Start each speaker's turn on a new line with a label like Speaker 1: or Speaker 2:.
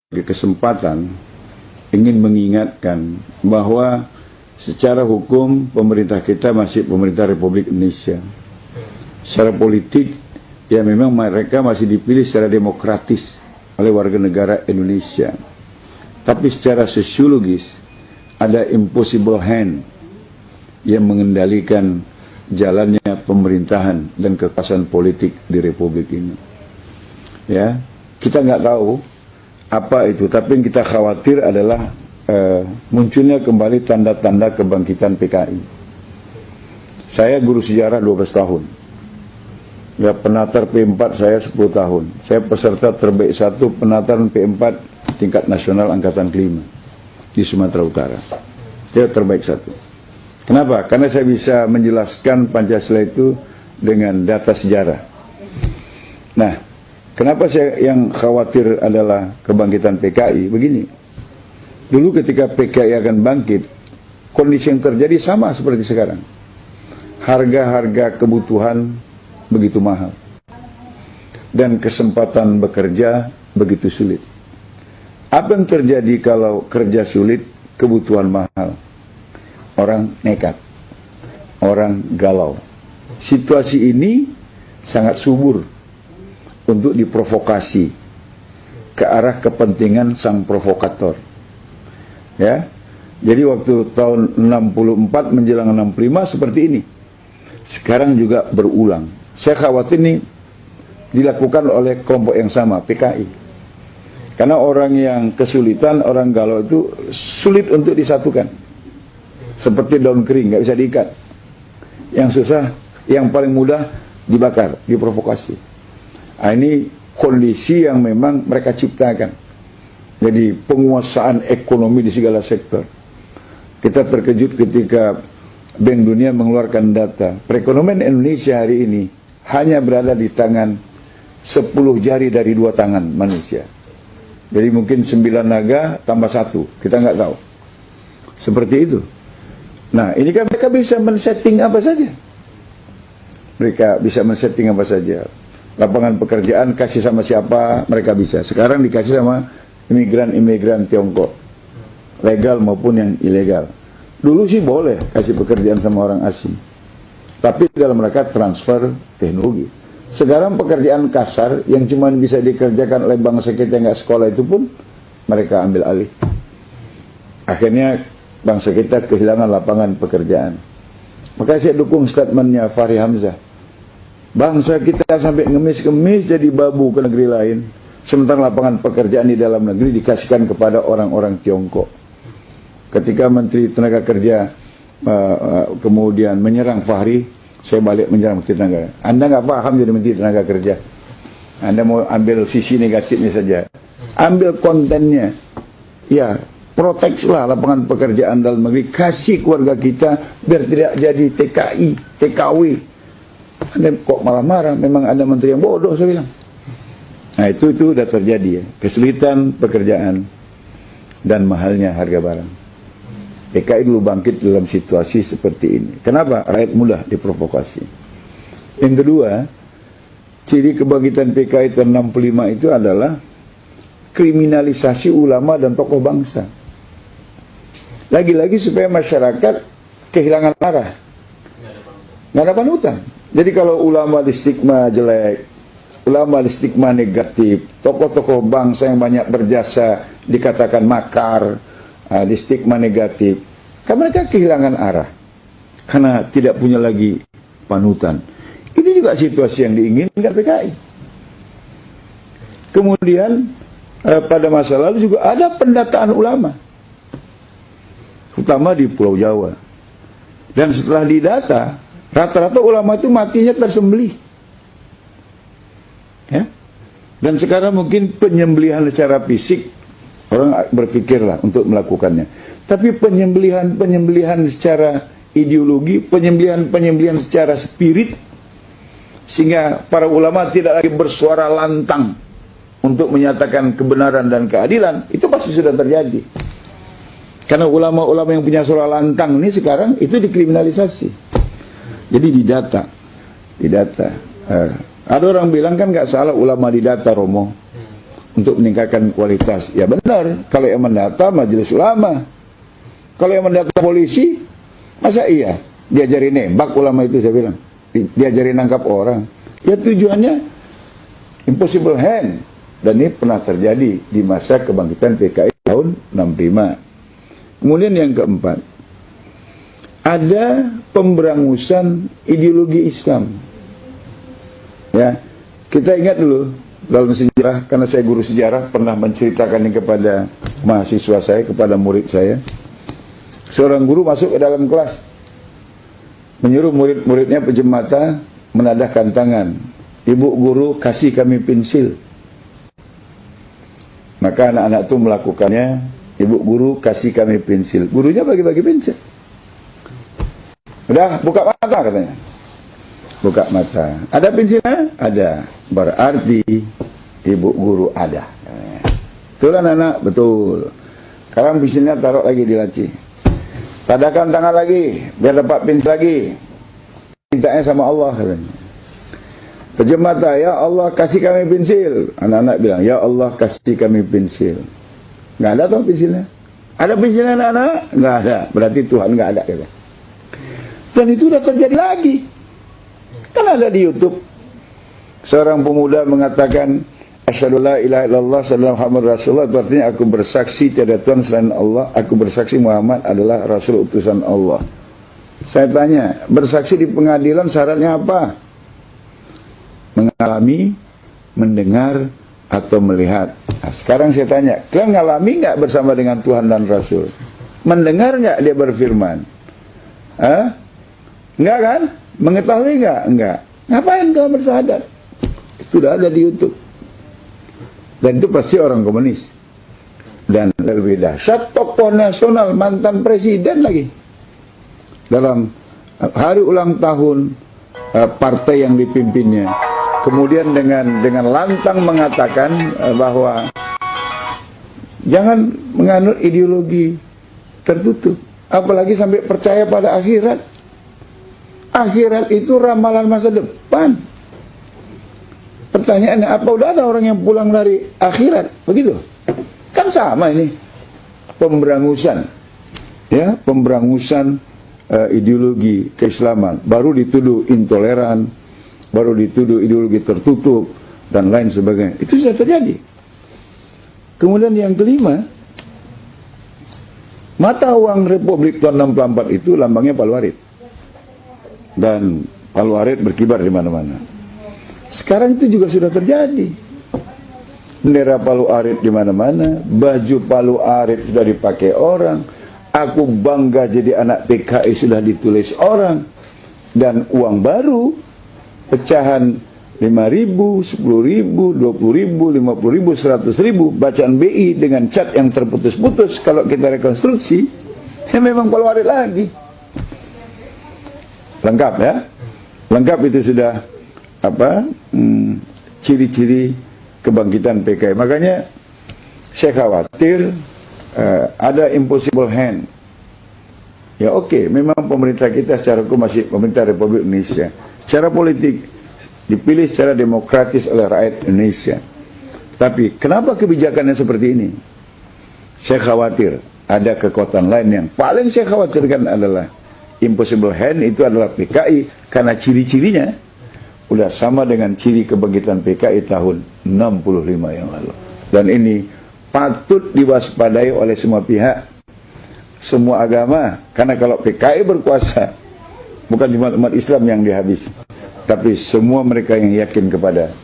Speaker 1: kesempatan ingin mengingatkan bahwa secara hukum pemerintah kita masih pemerintah Republik Indonesia. Secara politik ya memang mereka masih dipilih secara demokratis oleh warga negara Indonesia. Tapi secara sosiologis ada impossible hand yang mengendalikan jalannya pemerintahan dan kekuasaan politik di Republik ini. Ya, kita nggak tahu apa itu, tapi yang kita khawatir adalah munculnya kembali tanda-tanda kebangkitan PKI. Saya guru sejarah 12 tahun. Ya, penatar P4 saya 10 tahun. Saya peserta terbaik 1 penataran P4 tingkat nasional angkatan kelima di Sumatera Utara. Saya terbaik 1. Kenapa? Karena saya bisa menjelaskan Pancasila itu dengan data sejarah. Nah, kenapa saya yang khawatir adalah kebangkitan PKI? Begini, dulu ketika PKI akan bangkit, kondisi yang terjadi sama seperti sekarang. Harga-harga kebutuhan begitu mahal. Dan kesempatan bekerja begitu sulit. Apa yang terjadi kalau kerja sulit, kebutuhan mahal? Orang nekat, orang galau. Situasi ini sangat subur untuk diprovokasi ke arah kepentingan sang provokator. Ya, jadi waktu tahun 64 menjelang 65 seperti ini. Sekarang juga berulang. Saya khawatir ini dilakukan oleh kelompok yang sama, PKI. Karena orang yang kesulitan, orang galau itu sulit untuk disatukan. Seperti daun kering, nggak bisa diikat. Yang susah, yang paling mudah dibakar, diprovokasi. Nah, ini kondisi yang memang mereka ciptakan. Jadi penguasaan ekonomi di segala sektor. Kita terkejut ketika Bank Dunia mengeluarkan data. Perekonomian Indonesia hari ini hanya berada di tangan 10 jari dari 2 tangan manusia. Jadi mungkin 9 naga tambah 1, kita nggak tahu. Seperti itu. Nah, ini kan mereka bisa men-setting apa saja. Mereka bisa men-setting apa saja. Lapangan pekerjaan kasih sama siapa, mereka bisa. Sekarang dikasih sama imigran-imigran Tiongkok. Legal maupun yang ilegal. Dulu sih boleh kasih pekerjaan sama orang asing. Tapi dalam mereka transfer teknologi. Sekarang pekerjaan kasar yang cuma bisa dikerjakan oleh bangsa kita yang nggak sekolah itu pun mereka ambil alih. Akhirnya bangsa kita kehilangan lapangan pekerjaan. Maka saya dukung statementnya Fahri Hamzah. Bangsa kita sampai ngemis-ngemis jadi babu ke negeri lain, sementara lapangan pekerjaan di dalam negeri dikasihkan kepada orang-orang Tiongkok. Ketika Menteri Tenaga Kerja kemudian menyerang Fahri, saya balik menyerang Menteri Tenaga. Anda nggak paham jadi Menteri Tenaga Kerja. Anda mau ambil sisi negatifnya saja. Ambil kontennya. Ya, proteksilah lapangan pekerjaan dalam negeri, kasih keluarga kita biar tidak jadi TKI, TKW. Anda kok malah marah? Memang ada menteri yang bodoh, saya bilang. Nah, itu sudah terjadi ya, kesulitan pekerjaan dan mahalnya harga barang. PKI dulu bangkit dalam situasi seperti ini. Kenapa? Rakyat mudah diprovokasi. Yang kedua, ciri kebangkitan PKI tahun 65 itu adalah kriminalisasi ulama dan tokoh bangsa. Lagi-lagi supaya masyarakat kehilangan arah. Nggak ada panutan. Jadi kalau ulama di stigma jelek, ulama di stigma negatif, tokoh-tokoh bangsa yang banyak berjasa dikatakan makar, di stigma negatif, kan mereka kehilangan arah. Karena tidak punya lagi panutan. Ini juga situasi yang diinginkan PKI. Kemudian pada masa lalu juga ada pendataan ulama. Utama di Pulau Jawa. Dan setelah didata, rata-rata ulama itu matinya tersembelih. Ya? Dan sekarang mungkin penyembelihan secara fisik, orang berpikirlah untuk melakukannya. Tapi penyembelihan secara ideologi, penyembelihan secara spirit, sehingga para ulama tidak lagi bersuara lantang untuk menyatakan kebenaran dan keadilan, itu pasti sudah terjadi. Karena ulama-ulama yang punya suara lantang ini sekarang itu dikriminalisasi. Jadi didata. Ada orang bilang kan nggak salah ulama didata, Romo. untuk meningkatkan kualitas. Ya benar, kalau yang mendata majelis ulama. Kalau yang mendata polisi, masa iya diajarin nembak ulama itu, saya bilang. Diajarin nangkap orang. Ya tujuannya impossible hand. Dan ini pernah terjadi di masa kebangkitan PKI tahun 65. Kemudian yang keempat, ada pemberangusan ideologi Islam. Ya, kita ingat dulu dalam sejarah, karena saya guru sejarah, pernah menceritakan ini kepada mahasiswa saya, kepada murid saya. Seorang guru masuk ke dalam kelas, menyuruh murid-muridnya pinjam mata, menadahkan tangan. Ibu guru, kasih kami pensil. Maka anak-anak itu melakukannya. Ibu guru, kasih kami pensil. Gurunya bagi-bagi pensil. Udah, buka mata katanya. Buka mata. Ada pensilnya? Ada. Berarti ibu guru ada. Betul anak-anak? Betul. Sekarang pensilnya taruh lagi di laci. Tadakan tangan lagi, biar dapat pensil lagi. Mintanya sama Allah katanya. Pejam mata, ya Allah kasih kami pensil. Anak-anak bilang, ya Allah kasih kami pensil. Nggak ada toh pensilnya? Ada pensilnya anak-anak? Nggak ada. Berarti Tuhan nggak ada. Kata. Dan itu udah terjadi lagi. Kan ada di YouTube. Seorang pemuda mengatakan, asyhadu la ilaha illallah sallallahu Muhammad Rasulullah. Itu artinya aku bersaksi tiada Tuhan selain Allah. Aku bersaksi Muhammad adalah Rasul utusan Allah. Saya tanya, bersaksi di pengadilan syaratnya apa? Mengalami, mendengar, atau melihat. Nah, sekarang saya tanya, kalian ngalami nggak bersama dengan Tuhan dan Rasul? Mendengar nggak dia berfirman? Enggak kan? Mengetahui nggak? Enggak. Ngapain kau bersyahadat? Itu sudah ada di YouTube. Dan itu pasti orang komunis. Dan lebih dahsyat, tokoh nasional, mantan presiden lagi. Dalam hari ulang tahun partai yang dipimpinnya. Kemudian dengan lantang mengatakan bahwa jangan menganut ideologi tertutup, apalagi sampai percaya pada akhirat. Akhirat itu ramalan masa depan. Pertanyaannya, apa udah ada orang yang pulang dari akhirat? Begitu? Kan sama ini pemberangusan, ya, pemberangusan ideologi keislaman. Baru dituduh intoleran, baru dituduh ideologi tertutup, dan lain sebagainya. Itu sudah terjadi. Kemudian yang kelima, mata uang Republik tahun 64 itu lambangnya Palu Arit. Dan Palu Arit berkibar di mana-mana. Sekarang itu juga sudah terjadi. Bendera Palu Arit di mana-mana, baju Palu Arit sudah dipakai orang. Aku bangga jadi anak PKI sudah ditulis orang. Dan uang baru, pecahan 5.000, 10.000, 20.000, 50.000, 100.000, bacaan BI dengan cat yang terputus-putus. Kalau kita rekonstruksi, ya memang Palu Arit lagi. Lengkap ya? Lengkap itu sudah ciri-ciri kebangkitan PKI. Makanya saya khawatir ada impossible hand. Ya oke, memang pemerintah kita secara hukum masih pemerintah Republik Indonesia. Secara politik dipilih secara demokratis oleh rakyat Indonesia. Tapi kenapa kebijakannya seperti ini? Saya khawatir ada kekuatan lain yang paling saya khawatirkan adalah impossible hand. Itu adalah PKI, karena ciri-cirinya udah sama dengan ciri kebangkitan PKI tahun 65 yang lalu. Dan ini patut diwaspadai oleh semua pihak, semua agama. Karena kalau PKI berkuasa, bukan cuma umat Islam yang dihabisi, tapi semua mereka yang yakin kepada